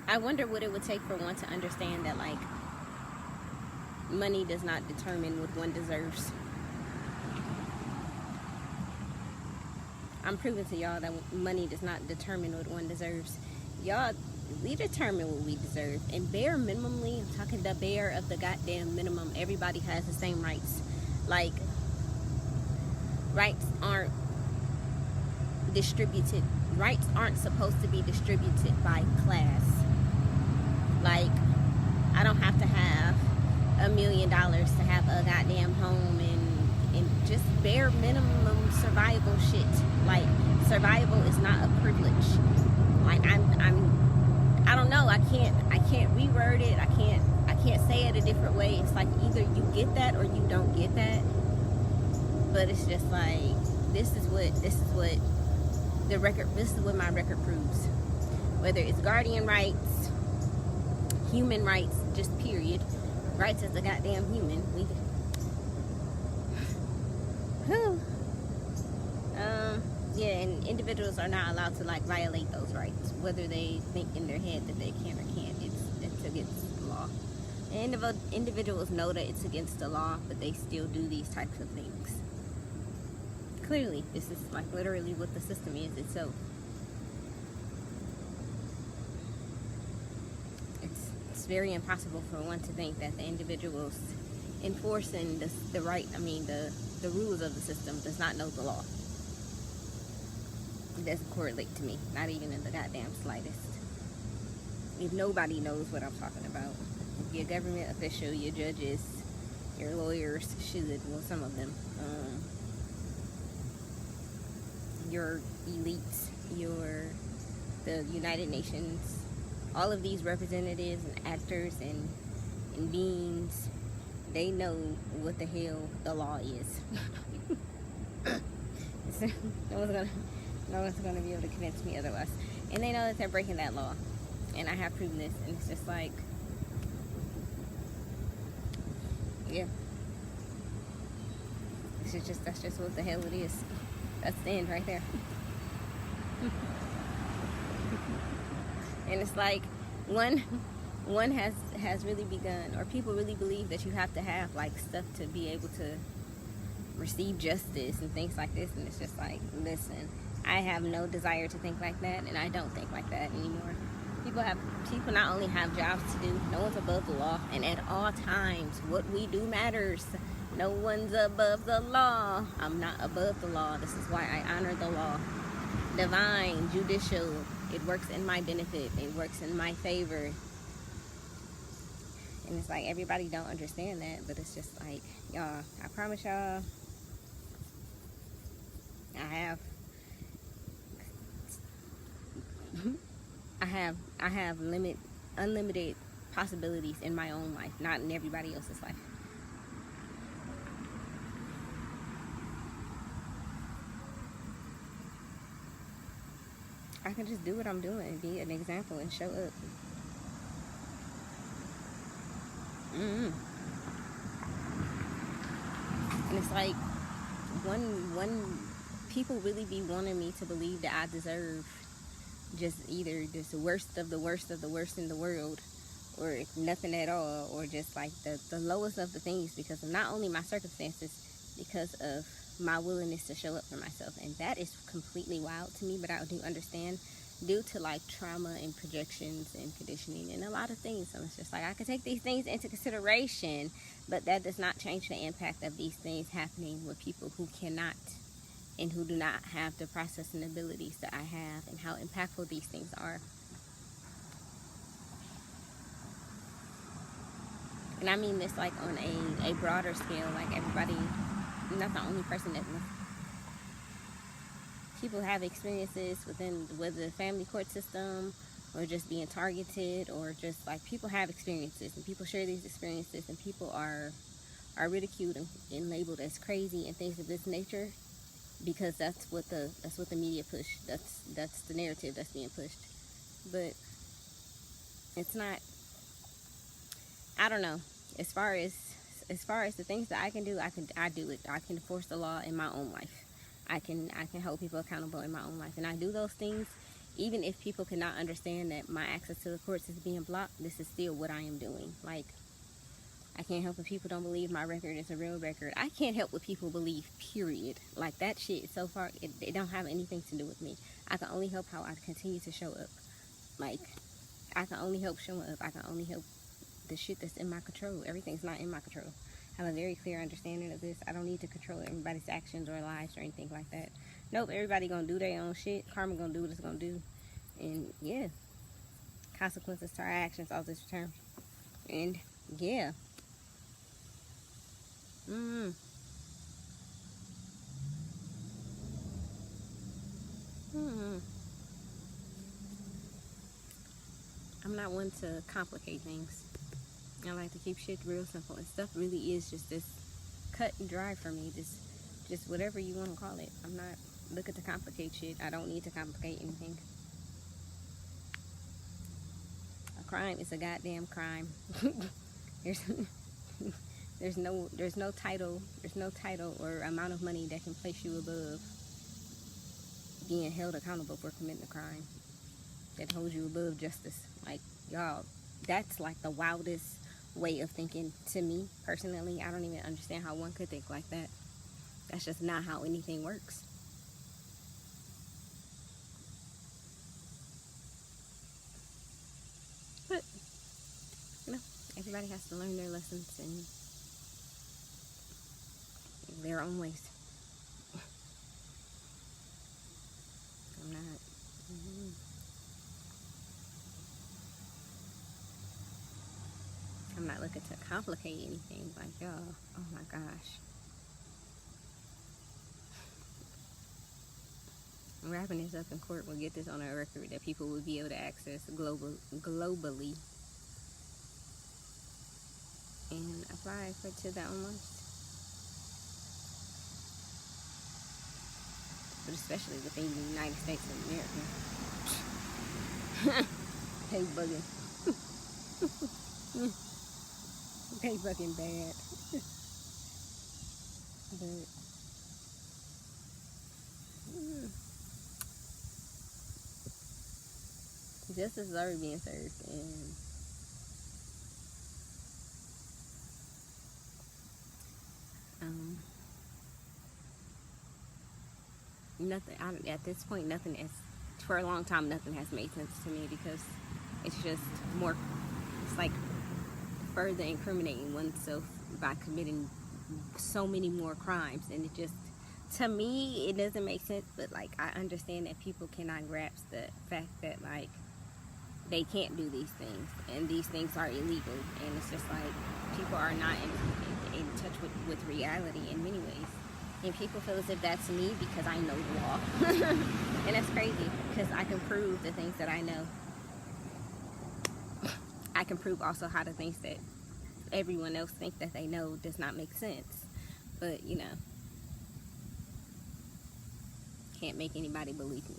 I wonder what it would take for one to understand that, like, money does not determine what one deserves. I'm proving to y'all that money does not determine what one deserves. Y'all, we determine what we deserve. And bare minimally, I'm talking the bare of the goddamn minimum, everybody has the same rights. Like, rights aren't distributed. Rights aren't supposed to be distributed by class. Like, I don't have to have $1 million to have a goddamn home and just bare minimum survival shit. Like, survival is not a privilege. Like, I don't know. I can't reword it. I can't say it a different way. It's like either you get that or you don't get that. But it's just like, this is what my record proves. Whether it's guardian rights, human rights, just period. Rights as a goddamn human. Yeah, and individuals are not allowed to, like, violate those rights, whether they think in their head that they can or can't. It's against the law. And individuals know that it's against the law, but they still do these types of things. Clearly, this is, like, literally what the system is itself. It's very impossible for one to think that the individuals enforcing the rules of the system does not know the law. It doesn't correlate to me, not even in the goddamn slightest. If nobody knows what I'm talking about, if your government official, your judges, your lawyers should, well, some of them, your elites, the United Nations, all of these representatives and actors and beings, they know what the hell the law is. No one's gonna be able to convince me otherwise. And they know that they're breaking that law. And I have proven this. And it's just like, yeah. That's just what the hell it is. That's the end right there. And it's like, one has really begun, or people really believe that you have to have, like, stuff to be able to receive justice and things like this. And it's just like, listen, I have no desire to think like that, and I don't think like that anymore. People not only have jobs to do, no one's above the law, and at all times, what we do matters. No one's above the law. I'm not above the law. This is why I honor the law. Divine, judicial, it works in my benefit. It works in my favor. And it's like, everybody don't understand that, but it's just like, y'all, I promise y'all, I have unlimited possibilities in my own life, not in everybody else's life. I can just do what I'm doing and be an example and show up. And it's like, one people really be wanting me to believe that I deserve just either just the worst of the worst of the worst in the world, or nothing at all, or just like the lowest of the things because of not only my circumstances, because of my willingness to show up for myself. And that is completely wild to me, but I do understand, due to, like, trauma and projections and conditioning and a lot of things. So it's just like, I can take these things into consideration, but that does not change the impact of these things happening with people who cannot and who do not have the processing abilities that I have, and how impactful these things are. And I mean this, like, on a broader scale. Like, everybody, you're not the only person that people have experiences within, whether the family court system or just being targeted, or just like, people have experiences and people share these experiences, and people are ridiculed and labeled as crazy and things of this nature, because that's what the media push. That's the narrative that's being pushed. But it's not, I don't know. As far as the things that I can do, I do it. I can enforce the law in my own life. I can hold people accountable in my own life, and I do those things even if people cannot understand that my access to the courts is being blocked, this is still what I am doing. Like, I can't help if people don't believe my record is a real record. I can't help what people believe, period. Like, that shit, so far, it don't have anything to do with me. I can only help how I continue to show up. Like, I can only help showing up. I can only help the shit that's in my control. Everything's not in my control. I have a very clear understanding of this. I don't need to control everybody's actions or lives or anything like that. Nope, everybody gonna do their own shit. Karma gonna do what it's gonna do. And, yeah. Consequences to our actions, all this return. And, yeah. I'm not one to complicate things. I like to keep shit real simple. And stuff really is just this cut and dry for me. Just whatever you want to call it. I'm not looking to complicate shit. I don't need to complicate anything. A crime is a goddamn crime. There's no title or amount of money that can place you above being held accountable for committing a crime, that holds you above justice. Like, y'all, that's like the wildest way of thinking to me personally. I don't even understand how one could think like that. That's just not how anything works. But, everybody has to learn their lessons in their own ways. I'm not looking to complicate anything. Like, y'all, oh my gosh. Wrapping this up in court will get this on a record that people will be able to access globally and apply to their own lives. But especially within the United States of America. They bugging. They fucking bad. But justice is already being served, and nothing. At this point, nothing is. For a long time, nothing has made sense to me because it's just more. It's like further incriminating oneself by committing so many more crimes, and it just, to me, it doesn't make sense. But like, I understand that people cannot grasp the fact that like they can't do these things, and these things are illegal, and it's just like people are not in touch with reality in many ways, and people feel as if that's me because I know the law. And that's crazy because I can prove the things that I know. I can prove also how the things that everyone else think that they know does not make sense. But, can't make anybody believe me.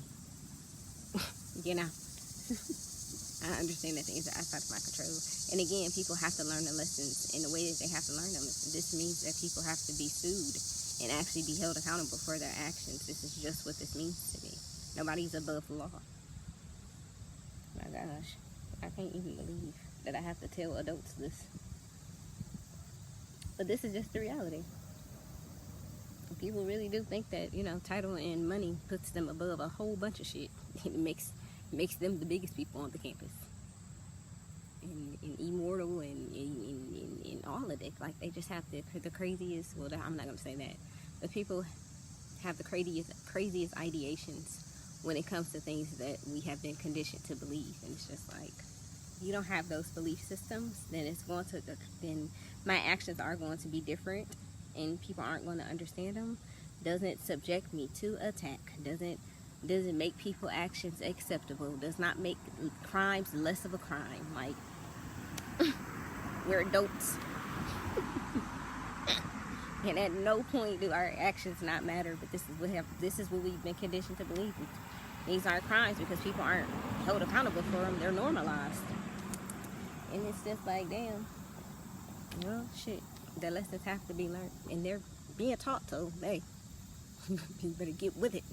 I understand that things are outside of my control. And again, people have to learn the lessons in the way that they have to learn them. This means that people have to be sued and actually be held accountable for their actions. This is just what this means to me. Nobody's above the law. My gosh. I can't even believe that I have to tell adults this. But this is just the reality. People really do think that, title and money puts them above a whole bunch of shit. It makes them the biggest people on the campus. And immortal and all of it. Like, they just have the craziest, well, I'm not going to say that. But people have the craziest ideations when it comes to things that we have been conditioned to believe. And it's just like, you don't have those belief systems, then my actions are going to be different, and people aren't going to understand them. Doesn't subject me to attack. Doesn't make people's actions acceptable. Does not make crimes less of a crime. Like, we're adults. And at no point do our actions not matter, but this is what we've been conditioned to believe. These aren't crimes because people aren't held accountable for them. They're normalized. And it's just like, damn. Well, shit. The lessons have to be learned. And they're being taught, so, hey, you better get with it.